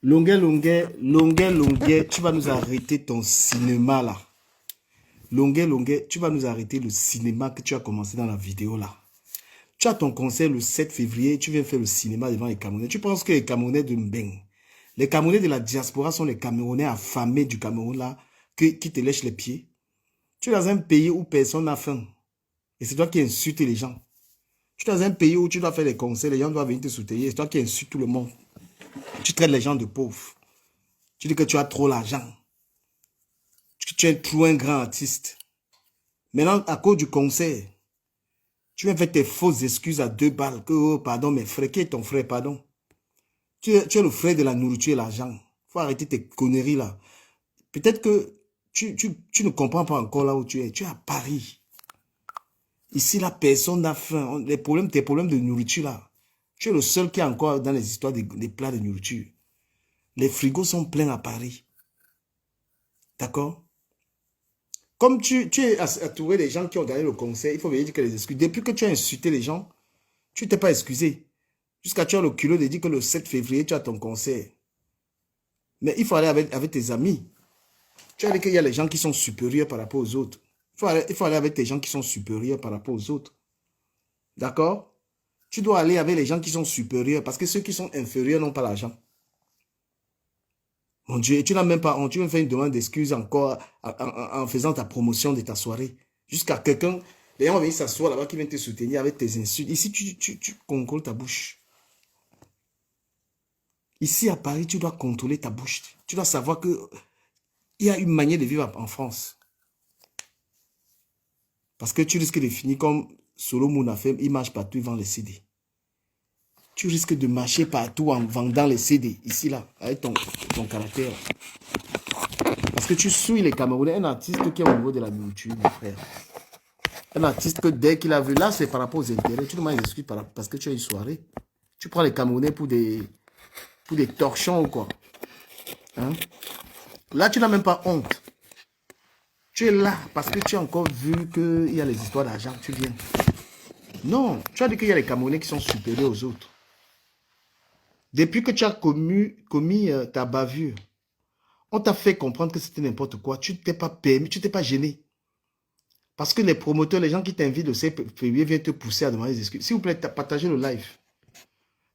Longuet, tu vas nous arrêter ton cinéma là. Longuet, tu vas nous arrêter le cinéma que tu as commencé dans la vidéo là. Tu as ton concert le 7 février, tu viens faire le cinéma devant les Camerounais. Tu penses que les Camerounais de Mbeng, les Camerounais de la diaspora sont les Camerounais affamés du Cameroun là, qui te lèchent les pieds. Tu es dans un pays où personne n'a faim. Et c'est toi qui insultes les gens. Tu es dans un pays où tu dois faire les concerts, les gens doivent venir te soutenir. C'est toi qui insultes tout le monde. Tu traites les gens de pauvres. Tu dis que tu as trop l'argent. Tu es trop un grand artiste. Maintenant, à cause du concert, tu viens faire tes fausses excuses à 2 balles. Que, oh, pardon, mes frères, qui est ton frère, pardon? Tu es le frère de la nourriture et l'argent. Il faut arrêter tes conneries là. Peut-être que tu ne comprends pas encore là où tu es. Tu es à Paris. Ici, là, personne n'a faim. Tes problèmes de nourriture là. Tu es le seul qui est encore dans les histoires des plats de nourriture. Les frigos sont pleins à Paris. D'accord? Comme tu es entouré des gens qui ont gagné le concert, il faut venir dire que les excuses. Depuis que tu as insulté les gens, tu ne t'es pas excusé. Jusqu'à tu as le culot de dire que le 7 février, tu as ton concert. Mais il faut aller avec tes amis. Tu as dit qu'il y a les gens qui sont supérieurs par rapport aux autres. Il faut aller avec tes gens qui sont supérieurs par rapport aux autres. D'accord? Tu dois aller avec les gens qui sont supérieurs parce que ceux qui sont inférieurs n'ont pas l'argent. Mon Dieu, tu n'as même pas honte. Tu me fais une demande d'excuse encore en faisant ta promotion de ta soirée. Jusqu'à quelqu'un, les gens vont venir s'asseoir là-bas qui viennent te soutenir avec tes insultes. Ici, tu contrôles ta bouche. Ici, à Paris, tu dois contrôler ta bouche. Tu dois savoir qu'il y a une manière de vivre en France. Parce que tu risques de finir comme Solomon a fait, il marche partout, il vend les CD. Tu risques de marcher partout en vendant les CD, ici, là, avec ton caractère. Parce que tu suis les Camerounais, un artiste qui est au niveau de la nourriture, mon frère. Un artiste que dès qu'il a vu, là, c'est par rapport aux intérêts. Tu demandes des excuses parce que tu as une soirée. Tu prends les Camerounais pour des torchons ou quoi. Hein? Là, tu n'as même pas honte. Tu es là parce que tu as encore vu qu'il y a les histoires d'argent. Tu viens. Non, tu as dit qu'il y a les Camerounais qui sont supérieurs aux autres. Depuis que tu as commis ta bavure, on t'a fait comprendre que c'était n'importe quoi. Tu ne t'es pas permis, tu ne t'es pas gêné. Parce que les promoteurs, les gens qui t'invitent au 7 février viennent te pousser à demander des excuses. S'il vous plaît, partagez le live.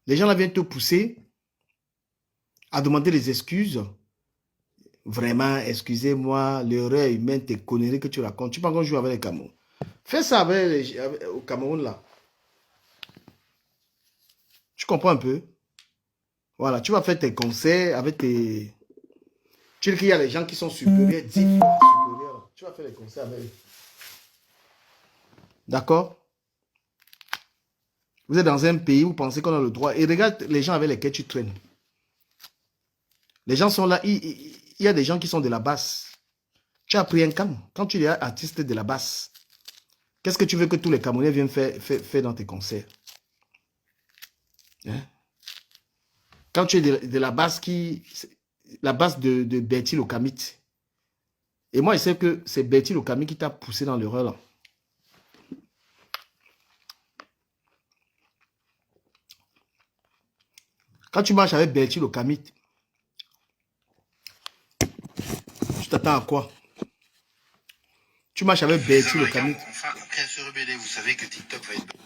Les gens là viennent te pousser à demander des excuses. Vraiment, excusez-moi, l'erreur humaine, tes conneries que tu racontes. Tu peux encore jouer avec les Cameroun. Fais ça au Cameroun là. Tu comprends un peu? Voilà, tu vas faire tes concerts avec tes... Tu dis qu'il y a les gens qui sont supérieurs, 10 fois supérieurs. Tu vas faire les concerts avec eux. D'accord? Vous êtes dans un pays où vous pensez qu'on a le droit. Et regarde les gens avec lesquels tu traînes. Les gens sont là. Il y a des gens qui sont de la basse. Tu as pris un camp. Quand tu es artiste de la basse, qu'est-ce que tu veux que tous les Camerounais viennent faire dans tes concerts? Hein? Quand tu es de la basse la basse de Bertil Okamit. Et moi, je sais que c'est Bertil Okamit qui t'a poussé dans l'erreur là. Quand tu marches avec Bertil Okamit, tu t'attends à quoi? Tu marches avec Bertil Okamit. Enfin, après se rebeller, vous savez que TikTok va être...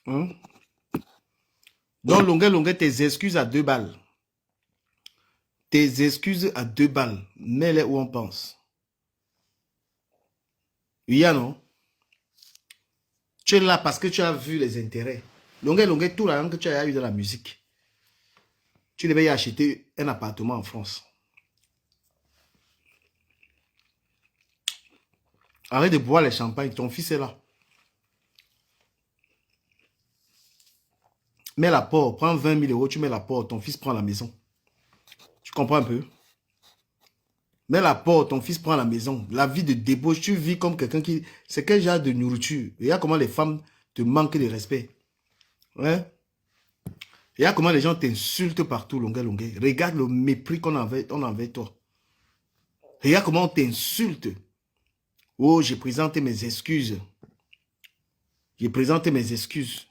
Hein? Donc, longueur, tes excuses à 2 balles. Tes excuses à 2 balles. Mets-les où on pense. Oui, non? Tu es là parce que tu as vu les intérêts. Longueur, tout l'argent que tu as eu dans la musique. Tu devais y acheter un appartement en France. Arrête de boire les champagnes. Ton fils est là. Mets l'apport. Prends 20 000 euros. Tu mets l'apport. Ton fils prend la maison. Tu comprends un peu? Mets l'apport. Ton fils prend la maison. La vie de débauche. Tu vis comme quelqu'un qui... C'est quel genre de nourriture? Regarde comment les femmes te manquent de respect. Ouais? Regarde comment les gens t'insultent partout, longueur. Regarde le mépris qu'on a envers toi. Regarde comment on t'insulte. Oh, j'ai présenté mes excuses. J'ai présenté mes excuses.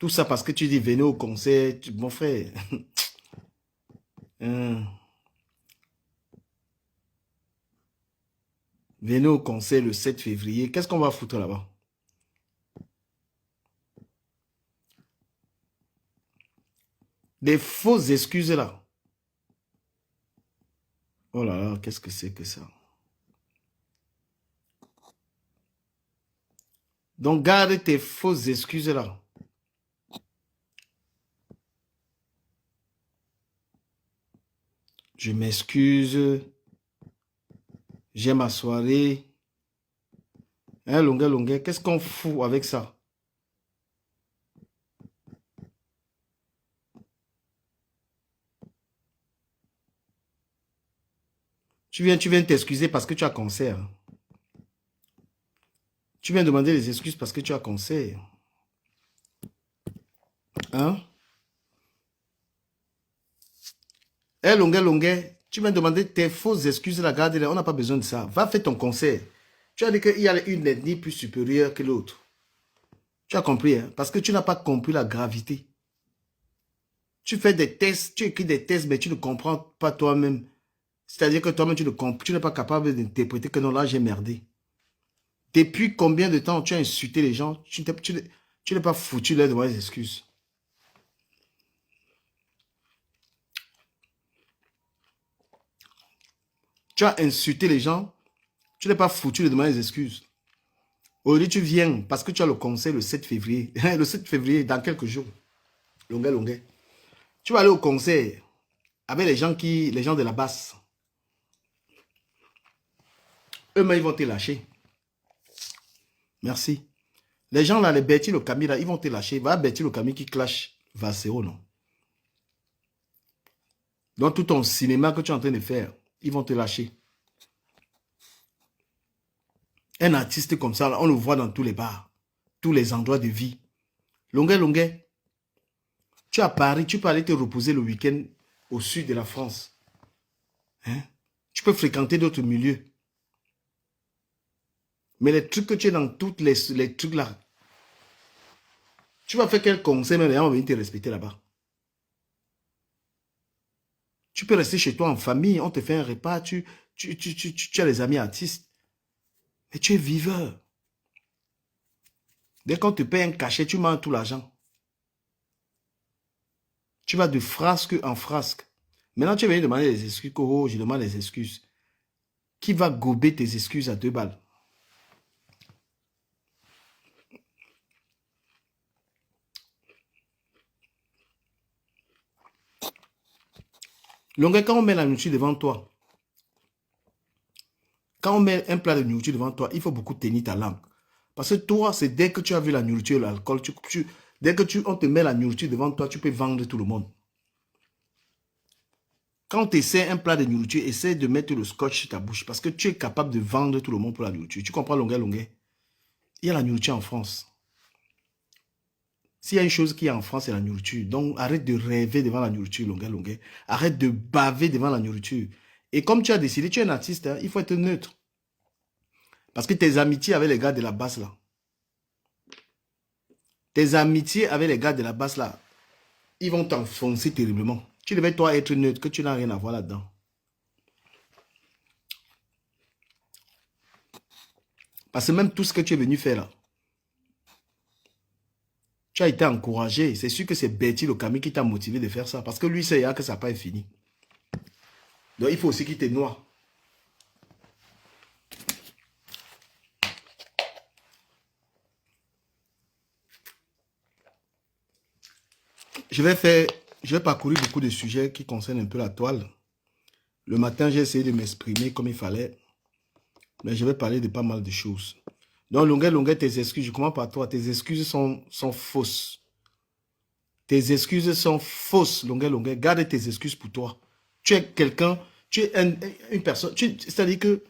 Tout ça parce que tu dis venez au concert. Mon frère. Venez au concert le 7 février. Qu'est-ce qu'on va foutre là-bas? Des fausses excuses là. Oh là là, qu'est-ce que c'est que ça? Donc garde tes fausses excuses là. Je m'excuse. J'ai ma soirée. Hein, longuet. Qu'est-ce qu'on fout avec ça? Tu viens t'excuser parce que tu as concert. Tu viens demander les excuses parce que tu as concert. Hein? Hein, longuet. Tu viens demander tes fausses excuses, la garde, on n'a pas besoin de ça. Va faire ton concert. Tu as dit qu'il y a une ethnie plus supérieure que l'autre. Tu as compris, hein? Parce que tu n'as pas compris la gravité. Tu fais des tests, tu écris des tests, mais tu ne comprends pas toi-même. C'est-à-dire que toi-même, tu n'es pas capable d'interpréter que non, là, j'ai merdé. Depuis combien de temps tu as insulté les gens? Tu n'es pas foutu là devant les excuses. Tu as insulté les gens, tu n'es pas foutu de demander des excuses. Aujourd'hui, tu viens parce que tu as le concert le 7 février. Le 7 février, dans quelques jours. Longuet. Tu vas aller au concert avec les gens de la basse. Eux-mêmes, ils vont te lâcher. Merci. Les gens là, les Bertil, le Camille là, ils vont te lâcher. Va Bertil, le Camille qui clash Vaseo, non? Dans tout ton cinéma que tu es en train de faire, ils vont te lâcher. Un artiste comme ça, on le voit dans tous les bars, tous les endroits de vie. Longuet. Tu es à Paris, tu peux aller te reposer le week-end au sud de la France. Hein? Tu peux fréquenter d'autres milieux. Mais les trucs que tu es dans tous les trucs là, tu vas faire quel concert, mais les gens vont venir te respecter là-bas. Tu peux rester chez toi en famille, on te fait un repas, tu as des amis artistes. Mais tu es viveur. Dès qu'on te paye un cachet, tu manges tout l'argent. Tu vas de frasque en frasque. Maintenant, tu es venu demander des excuses. Oh, je demande des excuses. Qui va gober tes excuses à 2 balles? Longuet, quand on met la nourriture devant toi, quand on met un plat de nourriture devant toi, il faut beaucoup tenir ta langue. Parce que toi, c'est dès que tu as vu la nourriture, l'alcool, dès que on te met la nourriture devant toi, tu peux vendre tout le monde. Quand tu essaies un plat de nourriture, essaie de mettre le scotch sur ta bouche parce que tu es capable de vendre tout le monde pour la nourriture. Tu comprends, longuet? Il y a la nourriture en France. S'il y a une chose qui est en France, c'est la nourriture. Donc, arrête de rêver devant la nourriture, longuet. Arrête de baver devant la nourriture. Et comme tu as décidé, tu es un artiste, hein, il faut être neutre. Parce que tes amitiés avec les gars de la basse, là, ils vont t'enfoncer terriblement. Tu devais, toi, être neutre, que tu n'as rien à voir là-dedans. Parce que même tout ce que tu es venu faire là, tu as été encouragé. C'est sûr que c'est Betty le Camille qui t'a motivé de faire ça. Parce que lui, c'est que ça n'a pas fini. Donc, il faut aussi qu'il te noie. Je vais parcourir beaucoup de sujets qui concernent un peu la toile. Le matin, j'ai essayé de m'exprimer comme il fallait. Mais je vais parler de pas mal de choses. Donc, longuet, tes excuses, je commence par toi. Tes excuses sont fausses. Tes excuses sont fausses, longuet. Garde tes excuses pour toi. Tu es quelqu'un, tu es une personne, c'est-à-dire que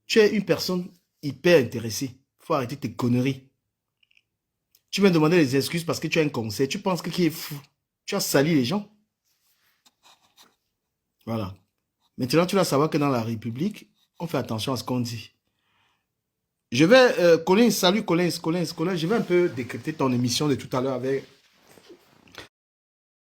tu es une personne hyper intéressée. Il faut arrêter tes conneries. Tu viens demander des excuses parce que tu as un concert. Tu penses que qui est fou? Tu as sali les gens. Voilà. Maintenant, tu dois savoir que dans la République, on fait attention à ce qu'on dit. Je vais, Collins, salut Collins, je vais un peu décrypter ton émission de tout à l'heure avec